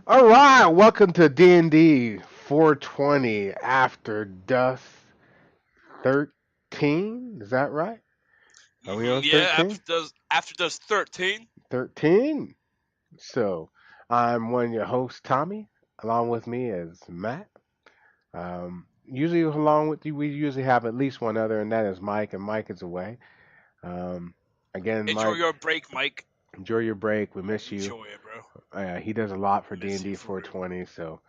All right, welcome to D&D 420 After Dusk 13. Is that right? Are we on Yeah, 13? after does 13. 13. So, I'm one of your hosts, Tommy. Along with me is Matt. Usually, along with you, we usually have at least one other, and that is Mike, and Mike is away. Um, again, Enjoy Mike, your break, Mike. enjoy your break. We miss you. Enjoy it, bro. He does a lot for Miss you D&D for real. 420, so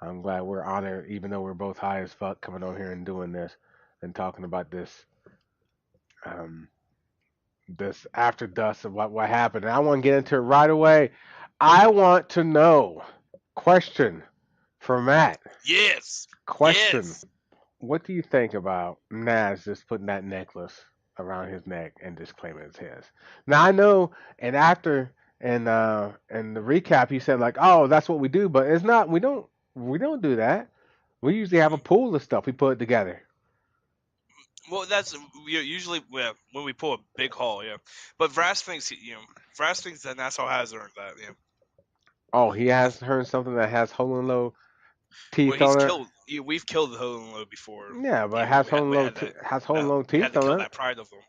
I'm glad we're honored, even though we're both high as fuck, coming on here and doing this and talking about um, this after dust of what happened. And I want to get into it right away. I want to know. Question for Matt. Yes, Question. yes. What do you think about Nas just putting that necklace around his neck and just claiming it's his? Now I know, and after and the recap, he said like, "Oh, that's what we do," but it's not. We don't do that. We usually have a Mhm. pool of stuff. We put it together. Well, that's usually when we pull a big haul, yeah. But Vrask thinks that Nassau has earned that, yeah. Oh, he has heard something that has hole and low Well, teeth he's on it. killed. We've killed the Hohenlohe before. Yeah, but it You know, has hole and low has hole and low we had teeth to kill on it. that pride of them.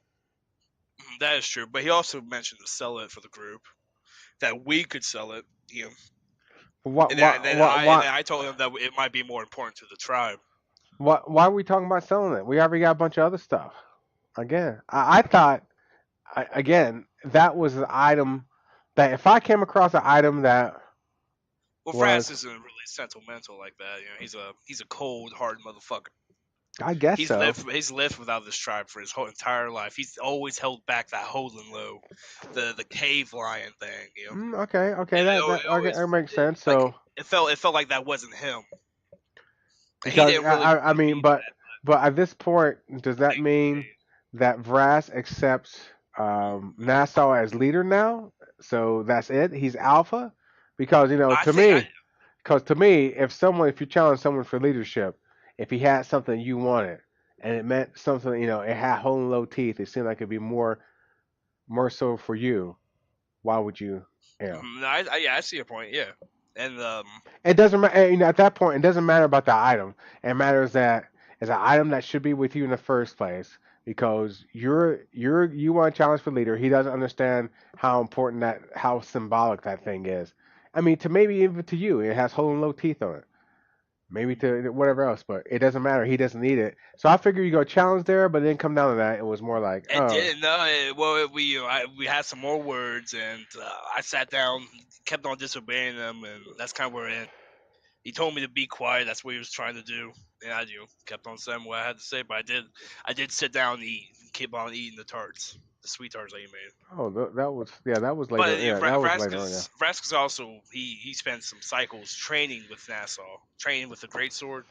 That is true. But he also mentioned to sell it for the group, that we could sell it. What And then, what then what I and then what I told him that it might be more important to the tribe. why are we talking about selling it? We already got a bunch of other stuff. Again, I thought again that was an item that if I came across an item that Well, was, Vrask isn't really sentimental like that. He's a cold, hard motherfucker. I guess He's so. lived he's lived without this tribe for his whole entire life. He's always held back that holding low, the cave lion thing. Okay, okay, It okay, always that makes sense. like So it felt like that wasn't him, and he because didn't really I want to mean, be that. but at this point, does that Like, mean that Vrask accepts Nassau as leader now? So that's it. He's alpha because I think I to me, if you challenge someone for leadership, if he had something you wanted and it meant something, it had whole and low teeth, it seemed like it'd be more so for you. Why would you? You know, yeah, I see your point. Yeah, and it doesn't matter. At that point, it doesn't matter about the item. It matters that it's an item that should be with you in the first place because you want to challenge for leader. He doesn't understand how important how symbolic that thing is. I mean, to maybe even to you, it has whole and low teeth on it. Maybe to whatever else, but it doesn't matter. He doesn't need it. So I figure you go challenge there, but then come down to that. It was more like, it oh, didn't. No, well, we had some more words, and I sat down, kept on disobeying them, and that's kind of where it ended. He told me to be quiet. That's what he was trying to do, and I kept on saying what I had to say. But I did sit down and eat, and keep on eating the sweet tarts that he made. oh, that was yeah, that was later. But Yeah, that was later on. Yeah. Vrask is also he spent some cycles training with Nassau, training with the great sword,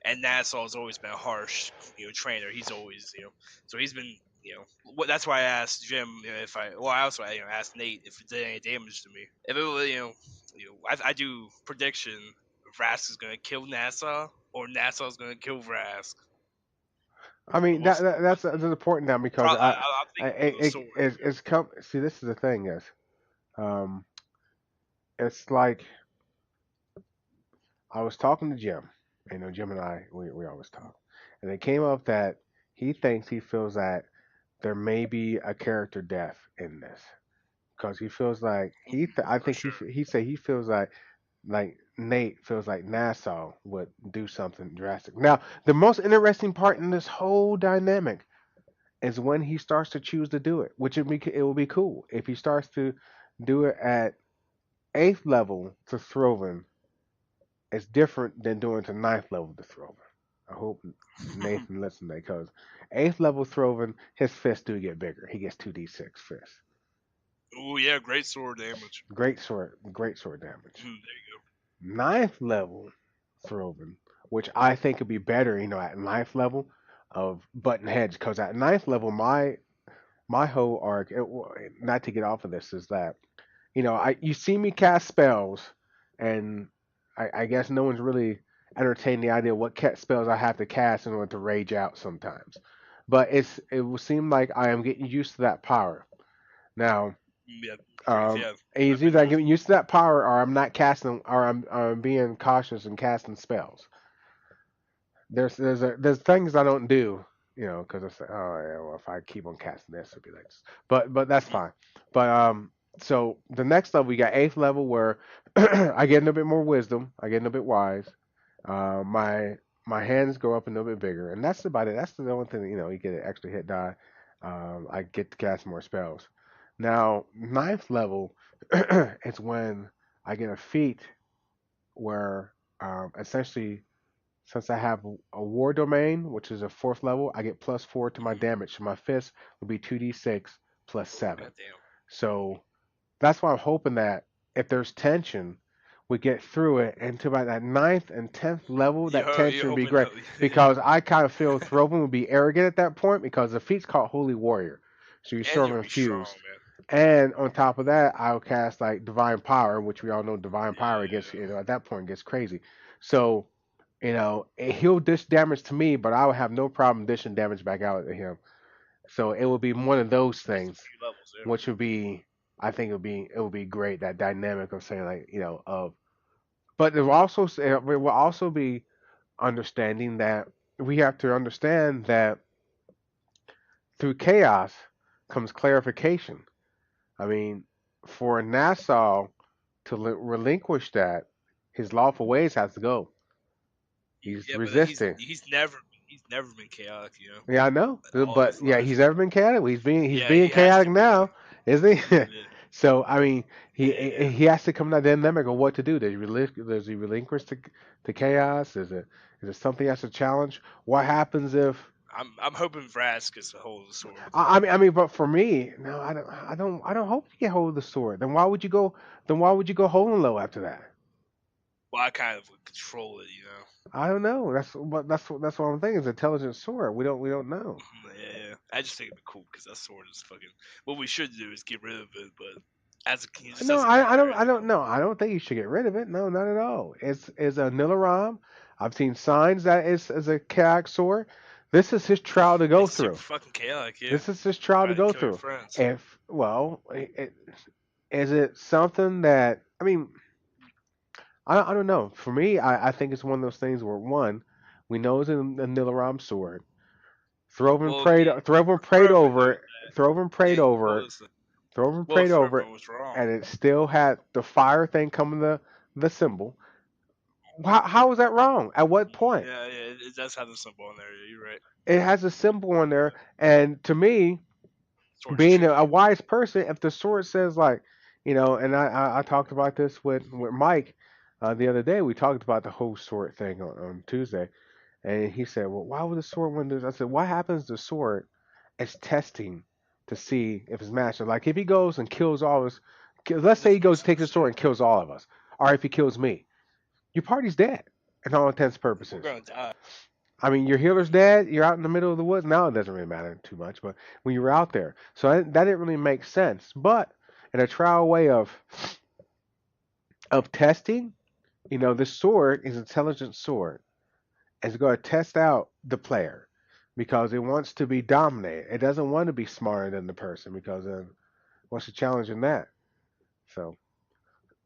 and Nassau has always been a harsh, trainer. He's always, so he's been, that's why I asked Jim, if I also, asked Nate if it did any damage to me. If it was, I do prediction, Vrask is gonna kill Nassau, or Nassau is gonna kill Vrask. I mean We'll see. that's important now because I'm thinking for the sword. it's come. See, this is the thing is, um, it's like I was talking to Jim. Jim and I we always talk, and it came up that he feels that there may be a character death in this because he feels like I For think sure. he said he feels like Nate feels like Nassau would do something drastic. Now, the most interesting part in this whole dynamic is when he starts to choose to do it, which it will be cool if he starts to do it at eighth level to Throven. It's different than doing to ninth level to Throven. I hope Nathan listened to that because eighth level Throven, his fists do get bigger. He gets 2d6 fists. Oh yeah, great sword damage. Great sword damage. There you Ninth level Throven, which I think would be better, at ninth level of button heads, because at ninth level, my whole arc, not to get off of this, is that you see me cast spells, and I guess no one's really entertained the idea of what spells I have to cast in order to rage out sometimes. But it will seem like I am getting used to that power now. Yeah, brief. Yeah, And I've it's been either I'm noticing. getting used to that power, or I'm not casting, or I'm being cautious and casting spells. There's things I don't do, because I say, oh yeah, well if I keep on casting this, it'll be like this. But that's Mhm. fine. But so the next level we got eighth level where I get a little bit more wisdom, I get a little bit wise. My hands go up a little bit bigger, and that's about it. That's the only thing you get an extra hit die. I get to cast more spells. Now ninth level is when I get a feat where essentially since I have a war domain, which is a fourth level, I get +4 to my Mhm. damage. So my fist will be 2d6 plus 7. Goddamn. So that's why I'm hoping that if there's tension, we get through it into about that ninth and 10th level. That You're tension would be hoping great that. Yeah. because I kind of feel Throven would be arrogant at that point because the feat's called Holy Warrior. So you're And sort of you'll be strong, infused. man. And on top of that, I'll cast like Divine Power, which we all know Divine Power gets, Yeah. at that point gets crazy. So he'll dish damage to me, but I would have no problem dishing damage back out at him. So it would be one of those Just a things, few levels. Yeah. which would be, I think it would be great, that dynamic of saying like, but it will also be understanding that we have to understand that through chaos comes clarification. I mean, for Nassau to relinquish that, his lawful ways has to go. He's Yeah, but then resisting. he's never been chaotic. Yeah, I know, All but his yeah, life. he's ever been chaotic. He's Yeah, being he has chaotic to be. now, isn't he? Yeah. So I mean, he Yeah. he has to come to that dynamic of what to do. Does he relinquish to chaos? Is it something he has to challenge? What happens if? I'm hoping Vrask gets a hold of the sword. I mean, but for me, no, I don't hope you get hold of the sword. Then why would you go? Then why would you go holding low after that? Well, I kind of would control it. I don't know. That's what I'm thinking. It's an intelligent sword. We don't know. Yeah. I just think it'd be cool because that sword is fucking. What we should do is get rid of it, but as a king, just No, as a I don't. I don't comparison. know. I don't think you should get rid of it. No, not at all. It's a Nilaram. I've seen signs that is a Kayak sword. This is his trial to go It's super through. fucking chaotic. Yeah. This is his trial to Trying to go kill your through. friends. If well, is it something that I mean? I don't know. For me, I think it's one of those things where one, we know it's a Nilaram sword. Throven Well, prayed. Throven prayed Throven over knew. it. Throven Yeah. prayed over Well, it. listen. Throven Well, prayed over it, Throven was wrong. and it still had the fire thing coming the symbol. How is that wrong? At what point? Yeah, it does have the symbol on there. Yeah, you're right. It has a symbol on there, and to me, Sword's being a tricky. wise person, if the sword says like, and I talked about this with Mike the other day. We talked about the whole sword thing on Tuesday, and he said, "Well, why would the sword win this?" I said, "What happens to the sword? It's testing to see if it's master. Like if he goes and kills all of us, let's say he Doesn't make goes takes sense. his sword and kills all of us, or if he kills me, your party's dead, in all intents and We're purposes." gonna die. I mean, your healer's dead. You're out in the middle of the woods. Now it doesn't really matter too much, but when you were out there, so that didn't really make sense. But in a trial way of testing, this sword is an intelligent sword. It's going to test out the player because it wants to be dominated. It doesn't want to be smarter than the person because what's the challenge in that? So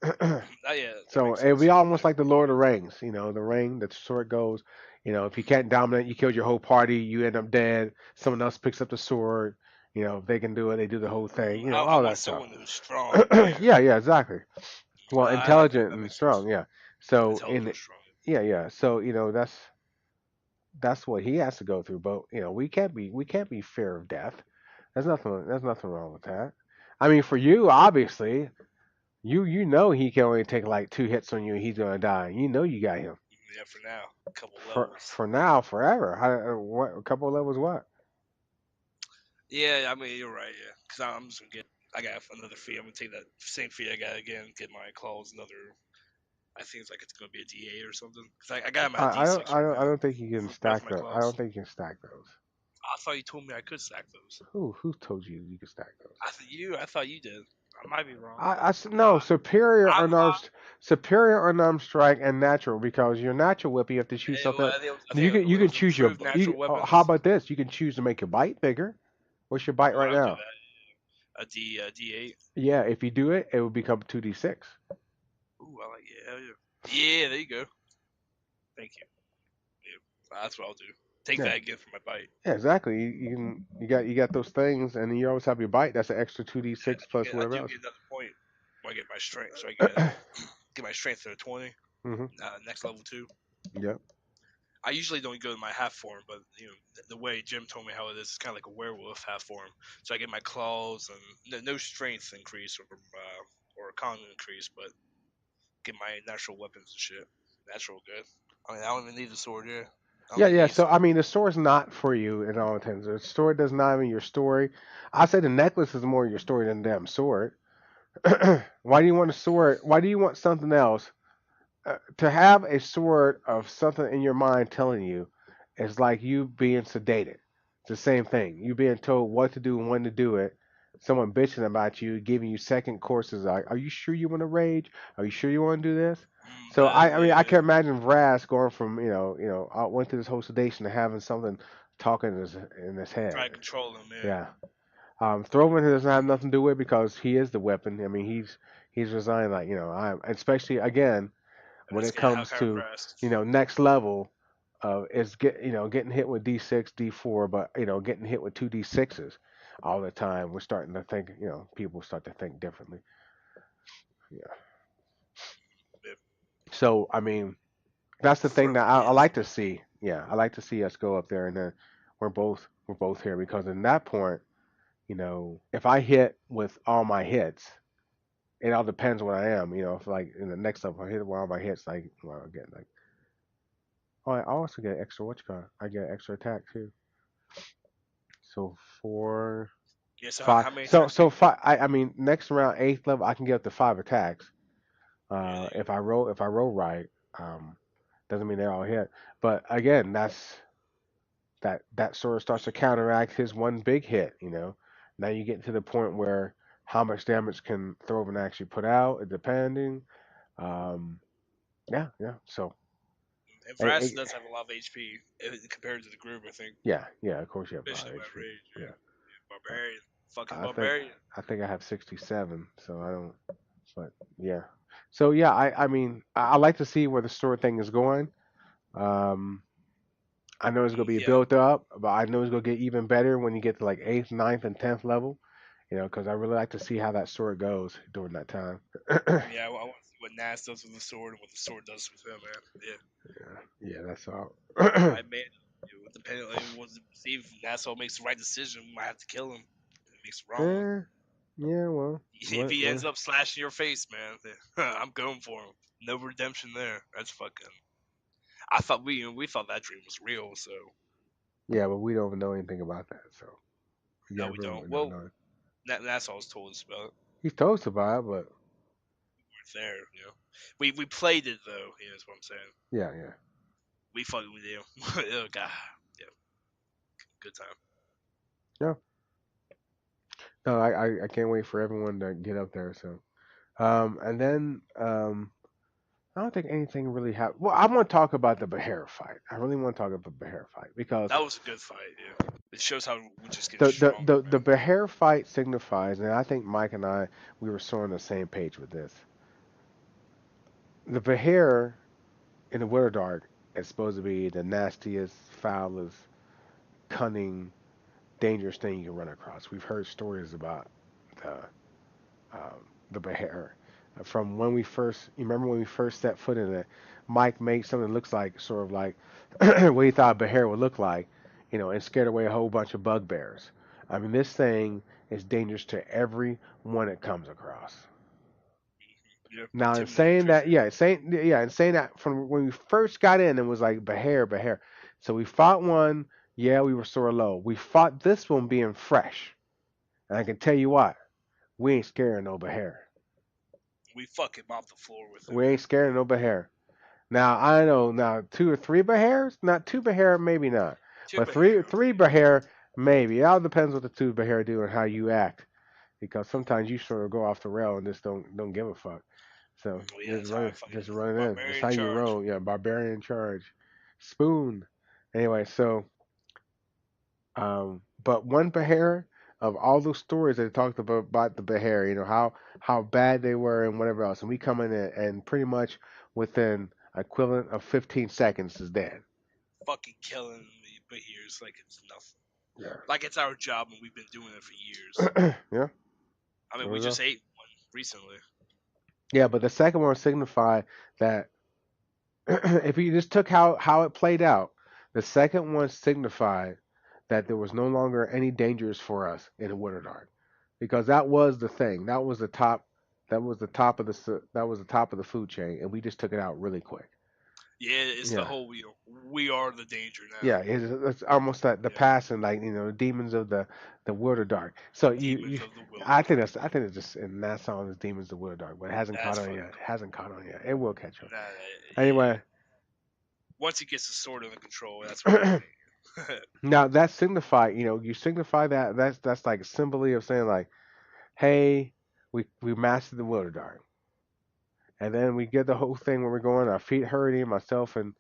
Oh, yeah, that So makes it'd sense. be almost like the Lord of the Rings, the ring, the sword goes, if you can't dominate, you killed your whole party, you end up dead. Someone else picks up the sword, if they can do it, they do the whole thing, I all that want stuff. someone who's strong. Yeah, Yeah, yeah, exactly. Well, I think intelligent that and makes strong, sense. yeah. So Intelligent, strong. yeah, yeah. So that's what he has to go through. But we can't be fear of death. There's nothing wrong with that. I mean, for you, obviously, you know he can only take like 2 hits on you and he's gonna die. You know you got him. Yeah, for now, a couple For levels. for now, forever. What? A couple of levels? What? Yeah, I mean you're right. Yeah, because I'm just gonna get. I got another fee. I'm gonna take that same fee I got again. Get my claws another. I think it's gonna be a D8 or something. Cause I got him at I don't D6 I right don't I now don't think you can for both stack my those. I don't claws. think you can stack those. I thought you told me I could stack those. Who told you you can stack those? I thought you did. I might be wrong. No, superior I'm, superior unarmed strike and natural because your natural weapon you have to choose something. I You think can you it can was choose your improved natural how weapons. about this? You can choose to make your bite bigger. What's your bite Oh, I right don't do now? that. D8. Yeah, if you do it, it will become 2d6. Ooh, I like yeah, hell yeah. Yeah, there you go. Thank you. Yeah, that's what I'll do. Take Yeah, that again for my bite. yeah, exactly. You got those things, and then you always have your bite. That's an extra two d Yeah, six plus I whatever do else. get another point when I get my strength. So I get my strength to a 20. Hmm. Next level 2. Yep. I usually don't go to my half form, but the way Jim told me how it is, it's kind of like a werewolf half form. So I get my claws and no strength increase or a con increase, but get my natural weapons and shit. Natural good. I mean, I don't even need the sword. Yeah, I don't Yeah, need yeah. any So I sword. mean, the sword's not for you in all intents. The sword does not mean your story. I say the necklace is more your story than the damn sword. Why do you want a sword? Why do you want something else? To have a sword of something in your mind telling you is like you being sedated. It's the same thing. You being told what to do and when to do it. Someone bitching about you, giving you second courses. Like, are you sure you want to rage? Are you sure you want to do this? So I mean, I Yeah, can imagine Vrask going from I went through this whole sedation to having something talking in his head. try to control them. Yeah, Yeah. Throven doesn't have nothing to do with it because he is the weapon. I mean, he's resigned like I especially again when it's it getting how comes kind of to pressed. next level is getting hit with d6 d4 but getting hit with 2d6s all the time. We're starting to think, people start to think differently. Yeah. Yeah. So I mean, that's the thing that I Yes. like to see. Yeah, I like to see us go up there, and then we're both here because in that point, if I hit with all my hits, it all depends what I am. If like in the next level I hit with all my hits, like well, I get like, oh, I also get extra what you call it? I get extra attack too. So four, Yeah. So five. how many So attacks do so you get? five. I mean, next round, eighth level, I can get up to five attacks. Yeah, there you If I roll right, um, doesn't mean they're all hit. But again, that sort of starts to counteract his one big hit. Now you get to the point where how much damage can Throven actually put out, depending. Um, yeah, yeah. So, go. And eh, Vrask eh, does have a lot of HP compared to the group, I think. yeah, yeah. Of course, you have a lot Especially of my HP. rage. Yeah. Yeah. Barbarian. Fucking I think barbarian. I think I have 67, so I don't. But yeah, so yeah, I mean, I like to see where the story thing is going. Um, I know it's gonna be Yeah. built up, but I know it's gonna get even better when you get to like eighth, ninth, and 10th level. Because I really like to see how that story goes during that time. Yeah, Yeah, I want to see what Nas does with the sword and what the sword does with him, man. Yeah. yeah, that's all. I may, depending on what see if Nassau makes the right decision, we might have to kill him. If he makes the wrong one. Yeah, yeah, well, If what, he ends what? up slashing your face, man, I'm going for him. No redemption there. That's fucking. I thought we thought that dream was real, so Yeah, but we don't even know anything about that, so yeah, no, we don't. we don't Well, know. Nassau's told us about it. He's told us about it, but We're there, We played it though. Is what I'm saying. yeah, yeah, We fucking with you. Oh god, yeah, good time. yeah. No, I can't wait for everyone to get up there. So, and then I don't think anything really happened. Well, I want to talk about the Behir fight. I really want to talk about the Behir fight because That was a good fight. Yeah, it shows how we're just getting the the stronger, the, the man. Behir fight signifies, and I think Mike and I we were so on the same page with this. The Behir in the Winter Dark is supposed to be the nastiest, foulest, cunning, dangerous thing you can run across. We've heard stories about the the Behir. From when we first, you remember when we first set foot in it, Mike made something that looks like sort of like what he thought Behir would look like, and scared away a whole bunch of bugbears. I mean, this thing is dangerous to everyone it comes across. Yeah, Now, in intimidating saying that, creature. in saying that from when we first got in, it was like Behir, Behir. So we fought one, yeah, we were sore low. We fought this one being fresh, and I can tell you what, we ain't scared of no Behir. We fuck him off the floor with it, We ain't man. scared of no Behir. Now I know now two or three Behirs, not two Behir, maybe not, Two but three Behir. three Behir, maybe. It all depends what the two Behir do and how you act, because sometimes you sort of go off the rail and just don't give a fuck. So Oh yeah, that's how I fucking just run it in. Just how barbarian you charge. roll. Yeah, barbarian charge, spoon. Anyway, so but one Behir. of all those stories that they talked about the Behir, how bad they were and whatever else, and we come in and pretty much within equivalent of 15 seconds is dead. Fucking killing me, but here's like it's nothing. Yeah. Like it's our job and we've been doing it for years. Yeah. I mean, There we we go. just ate one recently. Yeah, but the second one signified that if you just took how it played out, the second one signified that there was no longer any dangers for us in Winterdark, because that was the thing. That was the top. That was the top of the food chain, and we just took it out really quick. Yeah, it's the Yeah, whole we are the danger yeah. now. It's almost that the Yeah, passing, like the demons of the Winterdark. So demons you of the I think wilderness. I think it's just in that song is demons of Winterdark, but it hasn't caught That's on fucking yet. It cool. hasn't caught on yet. It will catch on. Nah, Anyway, yeah. Once he gets the sword under control, that's when everything. now that signify, you signify that's like symboly of saying like, hey, we mastered the Wilderness, and then we get the whole thing where we're going. Our feet hurting, myself and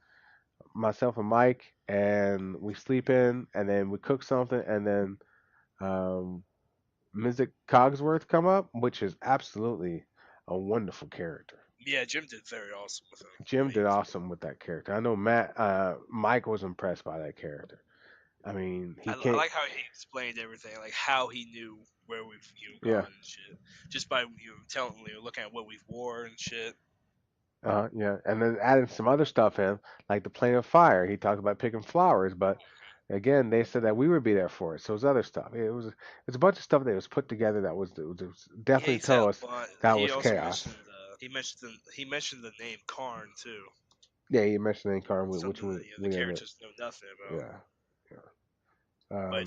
Mike, and we sleep in, and then we cook something, and then um, Mr. Cogsworth come up, which is absolutely a wonderful character. Yeah, Jim did very awesome with him. Jim Like, he did was, awesome with that character. I know Mike was impressed by that character. I mean, he I can't. like how he explained everything, like how he knew where we've Yeah. gone and shit, just by telling looking at what we've wore and shit. Yeah, and then adding some other stuff in, like the plane of fire. He talked about picking flowers, but again, they said that we would be there for it. So it was other stuff. It's a bunch of stuff that was put together that was Yeah, definitely he said told a us bunch. that He was also chaos. mentioned he mentioned the name Karn too. Yeah, you mentioned in Carmen, which Something that we the didn't. characters know nothing about. Yeah, But yeah,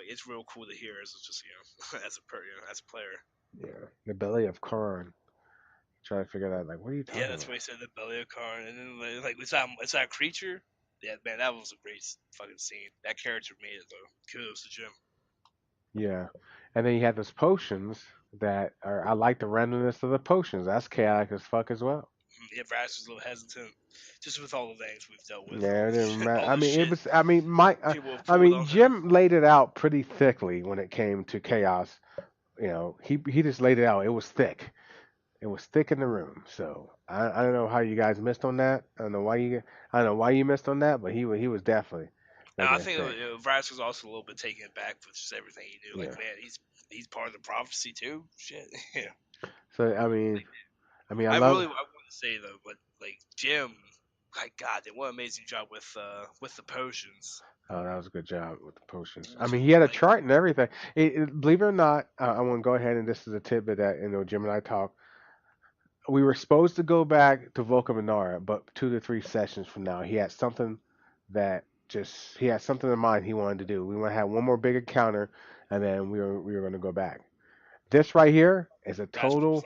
it's real cool to hear as just as as a player. yeah. The belly of Karn. Trying to figure out like, what are you Yeah, talking that's about? what he said. The belly of Karn, and then like it's that creature. Yeah, man, that was a great fucking scene. That character made it though. Kudos to Jim. Yeah, and then you have those potions that are. I like the randomness of the potions. That's chaotic as fuck as well. Yeah, Vrask was a little hesitant, just with all the things we've dealt with, Yeah, it didn't matter. all I the mean, it shit was. I mean, people have pulled on him. Jim laid it out pretty thickly when it came to chaos. He just laid it out. It was thick. It was thick in the room. So I don't know how you guys missed on that. I don't know why you missed on that, but he was definitely Now making I it think thick. Vrask was also a little bit taken aback with just everything he knew. Like, Yeah. man, he's part of the prophecy too. Shit. Yeah. So I love. I want to say though, but like Jim, like God, did what an amazing job with the potions. Oh, that was a good job with the potions. I Like, mean, he had a chart and everything. Believe it or not, I want to go ahead and this is a tidbit that Jim and I talk. We were supposed to go back to Volca Minara, but 2 to 3 sessions from now, he had something in mind he wanted to do. We want to have one more big encounter, and then we were going to go back. This right here is a Raspip was total. like,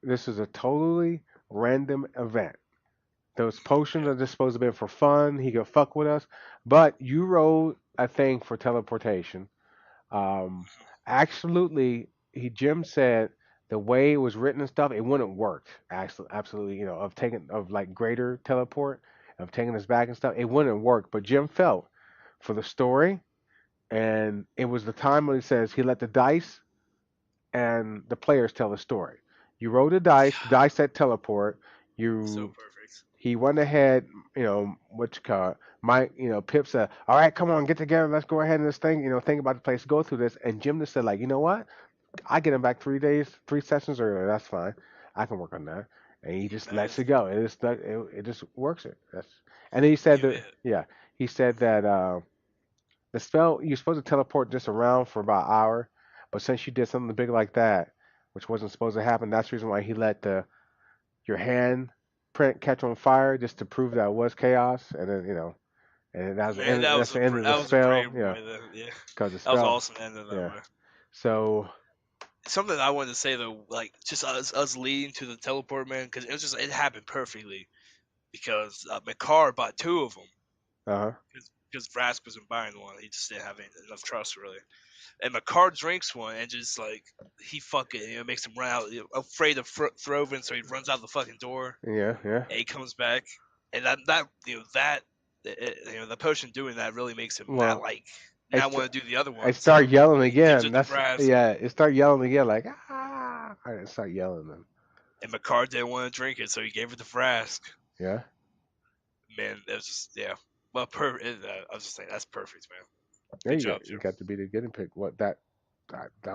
This is a totally random event. Those potions yeah, are just supposed to be for fun. He could fuck with us, but you rolled a thing for teleportation. Um, Absolutely, Jim said the way it was written and stuff, it wouldn't work. Absolutely, of like greater teleport, of taking us back and stuff, it wouldn't work. But Jim felt for the story, and it was the time when he says he let the dice and the players tell the story. You roll the yeah, dice said teleport. so You perfect. He went ahead, what you call it, Mike, Pip said, all right, come on, get together, let's go ahead and this thing, think about the place, go through this. And Jim just said, like, you know what? I get him back 3 days, 3 sessions earlier. That's fine. I can work on that. And he just Man, lets it go. It just works it. And then he said that, yeah, yeah, he said that the spell, you're supposed to teleport just around for about an hour. But since you did something big like that, which wasn't supposed to happen, that's the reason why he let your hand print catch on fire just to prove that it was chaos, and then and man, that's the end of the that was a spell, great yeah, way. Yeah, because the that was spell, awesome ending that yeah. way. So Something I wanted to say though, like just us leading to the teleport, man, because it happened perfectly because McCarr bought two of them uh huh, because Vrask wasn't buying one. He just didn't have enough trust really. And McCarr drinks one and just like he fucking makes him run out, afraid of Throven, so he runs out the fucking door yeah, yeah. and he comes back, and that the potion doing that really makes him not Well, like. It, Now I st- want to do the other it one. So start yelling he gives again. it to That's Vrask, yeah. It start yelling again like ah. I start yelling them. and Makar didn't want to drink it, so he gave it to Vrask. Yeah. Man, that was just yeah. Well, I was just saying that's perfect, man. There Good you go. job, You Jim. got to be the guinea pig. What that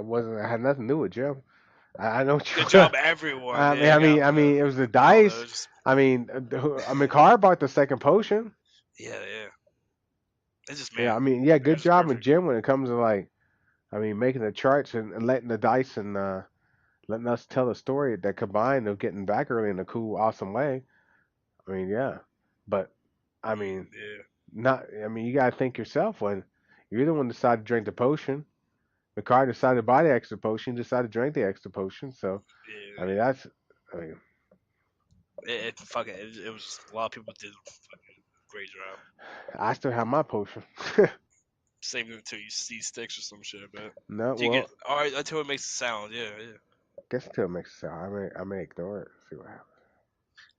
wasn't. It had nothing to do with Jim. I know what Good you. job, everyone. I mean, Yeah, I I got mean, I mean, it was the all dice. those. I mean, Carr bought the second potion. Yeah, yeah. It's just Yeah, man, I mean, yeah, they're good just job with perfect. Jim when it comes to like, I mean, making the charts and letting the dice and letting us tell the story that combined of getting back early in a cool, awesome way. I mean, yeah, but I mean, Yeah, not. I mean, you gotta think yourself when you're the one that decided to drink the potion. The car decided to buy the extra potion, decided to drink the extra potion. So, I yeah. mean, that's. I mean, It fucking it was just, a lot of people did fucking great job. I still have my potion. Saving it until you see sticks or some shit, but No, if you get well, all right until it makes a sound, yeah, yeah. guess until it makes a sound. I may ignore it. See what happens.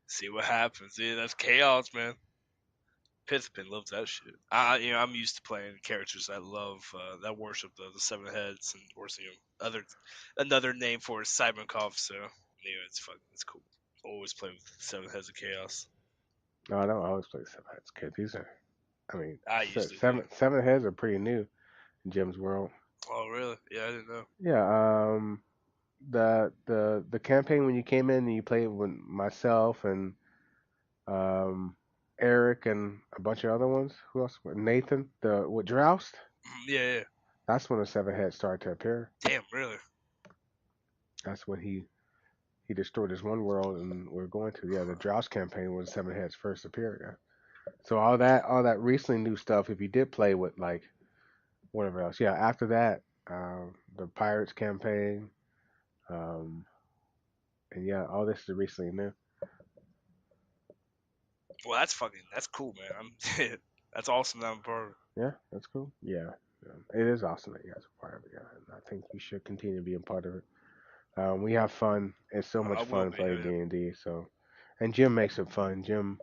See what happens. Yeah, that's chaos, man. Pithpin loves that shit. I'm used to playing characters that love that worship the seven heads and worship other another name for it, Cybernkov. So it's fun. It's cool. Always play with seven heads of chaos. No, I don't always play seven heads, kid. These are, I mean, I usually do. seven heads are pretty new in Jim's world. Oh really? Yeah, I didn't know. Yeah. The campaign when you came in and you played with myself and um Eric and a bunch of other ones. Who else? Nathan, the what Droust? Yeah, yeah. That's when the seven heads started to appear. Damn, really? That's when he destroyed his one world, and we're going to the Droust campaign was seven heads first appeared. Yeah. So all that recently new stuff. If you did play with like whatever else, yeah. After that, the Pirates campaign, um, and yeah, all this is recently new. Well, that's cool, man. That's awesome that I'm part of it. Yeah, that's cool. Yeah, yeah. It is awesome that you guys are part of it. Yeah, and I think you should continue to be a part of it. We have fun. It's so much I will fun be. playing D&D. So, and Jim makes it fun. Jim,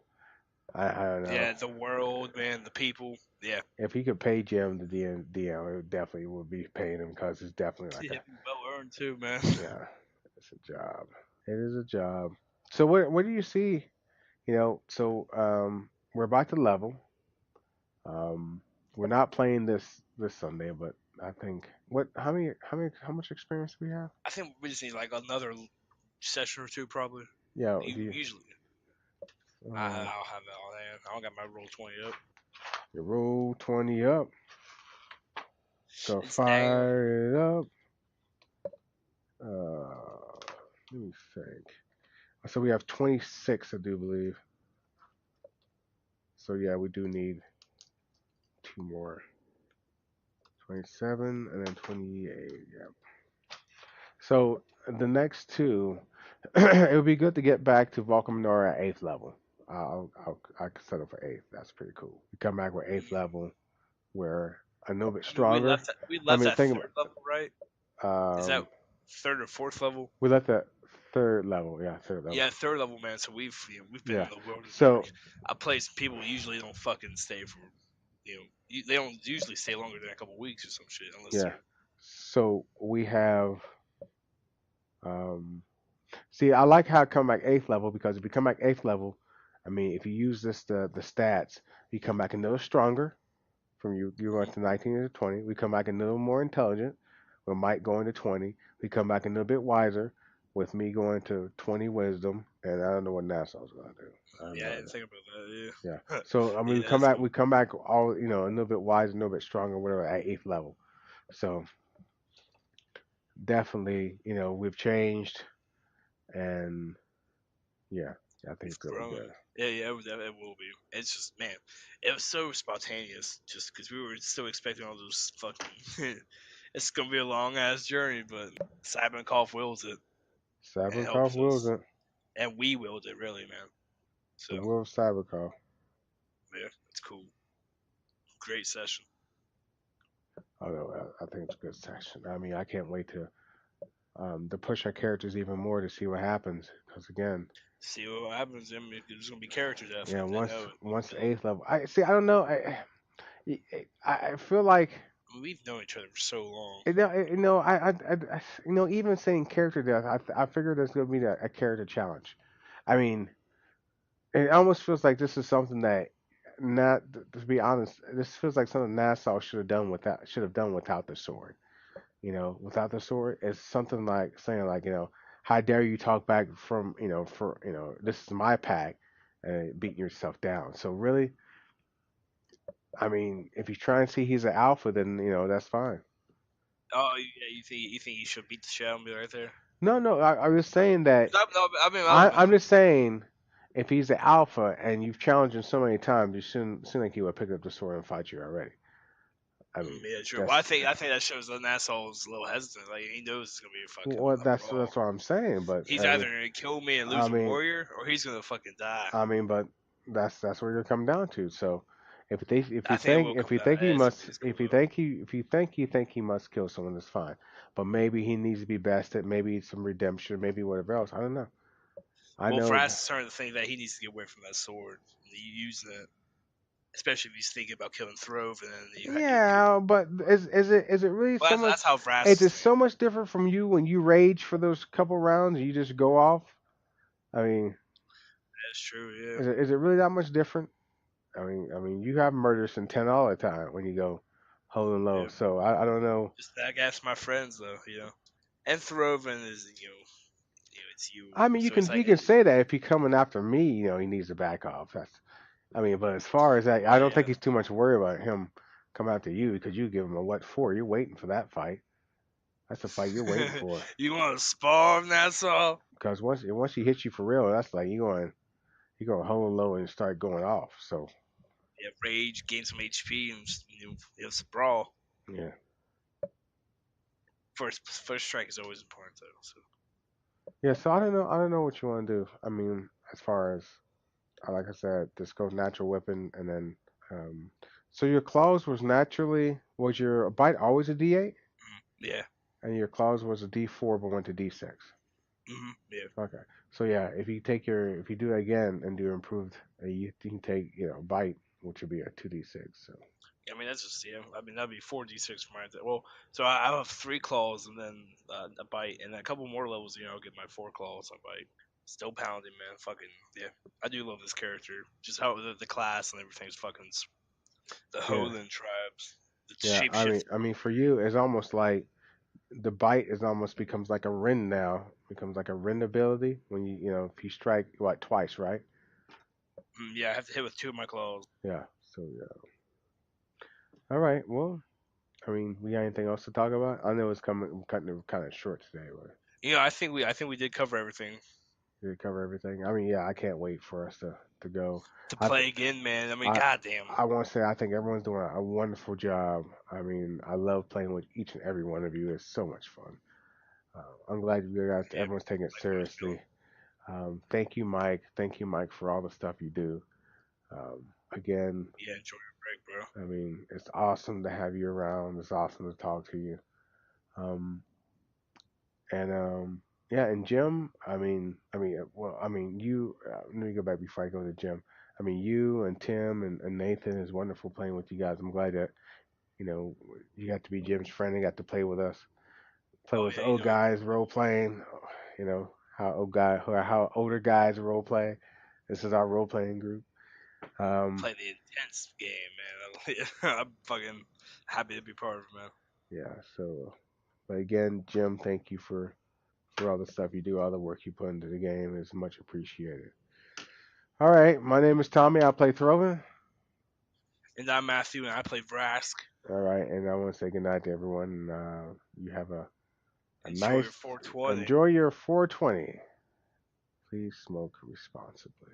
I don't know. Yeah, the world, man, the people. Yeah, If he could pay Jim the D&D, I would definitely would be paying him because it's definitely like a it'd be well earned too, man. yeah, it's a job. It is a job. So what do you see? So we're about to level. Um, we're not playing this Sunday, but I think how much experience do we have? I think we just need like another session or two, probably. Yeah, do you Usually, uh, I'll have it all hand. I don't got my roll 20 up. you roll 20 up, so It's down. fire it up. Let me think. So we have 26, I do believe. So yeah, we do need two more. 27 and then 28. Yeah. So the next two, it would be good to get back to Volcaminor at eighth level. I can settle for eighth. That's pretty cool. We come back with eighth level. We're a little bit I mean, we stronger. left at we I left mean, at think third level, right? about Is that third or fourth level? we left at third level. Yeah, third level. Yeah, third level, man. So we've been Yeah. in the world of dark. So A place people usually don't fucking stay for. They don't usually stay longer than a couple weeks or some shit unless yeah. they're. So we have um see, I like how it come back eighth level because if you come back eighth level, I mean, if you use the stats, you come back a little stronger. From you went to 19 to 20. We come back a little more intelligent, with Mike going to 20. We come back a little bit wiser, with me going to 20 wisdom, and I don't know what Nassau's gonna do. I have Yeah, no I didn't idea. think about that. Yeah. Yeah, So I mean, yeah, that's cool. we come back all a little bit wiser, a little bit stronger, whatever at eighth level. So definitely, we've changed, and yeah, I think We've it's really grown. good. Yeah, yeah, it will be. It's just, man, it was so spontaneous just because we were still expecting all those fucking. It's gonna be a long ass journey, but Cybernkov wills it and Cybercraft helps wills us, it. and we willed it really, man. The So will of Cybercraft. yeah, it's cool. Great session. Although I think it's a good section. I mean, I can't wait to push our characters even more to see what happens. Because again, See what happens. I mean, there's gonna be character death. yeah, I know it. once But eighth level, I see. I don't know. I feel like. We've known each other for so long. Even saying character death, I figured there's gonna be a character challenge. I mean, it almost feels like this is something that, not to be honest, this feels like something Nassau should have done without the sword. Without the sword, it's something like saying like, how dare you talk back from, for, this is my pack, and beating yourself down. So really, I mean, if you try and see he's an alpha, then that's fine. Oh yeah, you think you should beat the shit out of me right there? No, no, I was saying that. No, I mean, I'm just saying, if he's the alpha and you've challenged him so many times, you shouldn't seem like he would pick up the sword and fight you already. I mean, yeah, true. Well, that's I think that shows that Nassau's a little hesitant. Like he knows it's gonna be a fucking what a that's brawl. what I'm saying. But He's either gonna kill me and I lose a mean, warrior, or he's gonna fucking die. but that's where you're coming down to. So if you I think it think will come down to that. It's gonna be this cool though. if you think he must kill someone, that's fine. But maybe he needs to be bested. Maybe some redemption. Maybe whatever else. I don't know. I Well, know. Vrask is starting to think that he needs to get away from that sword. Using it, especially if he's thinking about killing Throven, and then you could. Yeah, but is it really Well, so that's, much? that's how Vrask Is is it thinking. so much different from you when you rage for those couple rounds? You just go off. I mean, That's true. Yeah. is it really that much different? I mean, you have murders in 10 all the time when you go holding low. Yeah. So I don't know. Just that guy's my friends though. And Throven is it's you. I mean, you So it's can like you can say that if he's coming after me, he needs to back off. But as far as that, well, I don't think yeah. he's too much worried about him coming after you because you give him a what for? You're waiting for that fight. That's a fight you're waiting for. You want to spar him, Nassau? Because once he hits you for real, that's like you going hold low and start going off. So Yeah, rage, gain some HP, and sprawl. yeah, First strike is always important though. So yeah. So I don't know what you want to do. I mean, as far as like I said, just go natural weapon and then. Um, so your claws was your bite always a D8 yeah. and your claws was a D4 but went to D6. Yeah. Okay. So yeah, if you do it again and do improved, you can take bite, which would be a 2D6. So I mean that's just I mean that'd be 4d6 for mine. Well, so I have 3 claws and then a bite, and a couple more levels. I'll get my 4 claws on bite. Still pounding, man. Fucking yeah. I do love this character. Just how the class and everything's fucking the yeah, Holan tribes, the yeah. shapeshift. I mean, for you, it's almost like the bite is almost becomes like a rend now. Becomes like a rend ability when if you strike what twice, right? Yeah, I have to hit with 2 of my claws. Yeah. So yeah. All right. Well, I mean, we got anything else to talk about? I know it's coming kind of short today, but I think we did cover everything. did we cover everything? I mean, yeah, I can't wait for us to go. To I th- play again, man. I mean, I goddamn. I want to say I think everyone's doing a wonderful job. I mean, I love playing with each and every one of you. It's so much fun. I'm glad you guys, Yeah, everyone's taking it likewise, Joe. seriously. Thank you, Mike. Thank you, Mike, for all the stuff you do. Again, Yeah, enjoy your break, bro. I mean, it's awesome to have you around. It's awesome to talk to you. Um, and yeah, and Jim, well, I mean, you. Let me go back before I go to Jim. I mean, you and Tim and Nathan is wonderful playing with you guys. I'm glad that you got to be Jim's friend and got to play with us, play Oh with yeah, old guys role playing. You know how older guys role play. This is our role playing group. Um, play the intense game, man. I'm fucking happy to be part of it, man. yeah. So, but again, Jim, thank you for all the stuff you do, all the work you put into the game is much appreciated. All right, my name is Tommie. I play Throven. And I'm Matthew, and I play Vrask. All right, and I want to say goodnight to everyone. You have a Enjoy nice, your 420. enjoy your 420. Please smoke responsibly.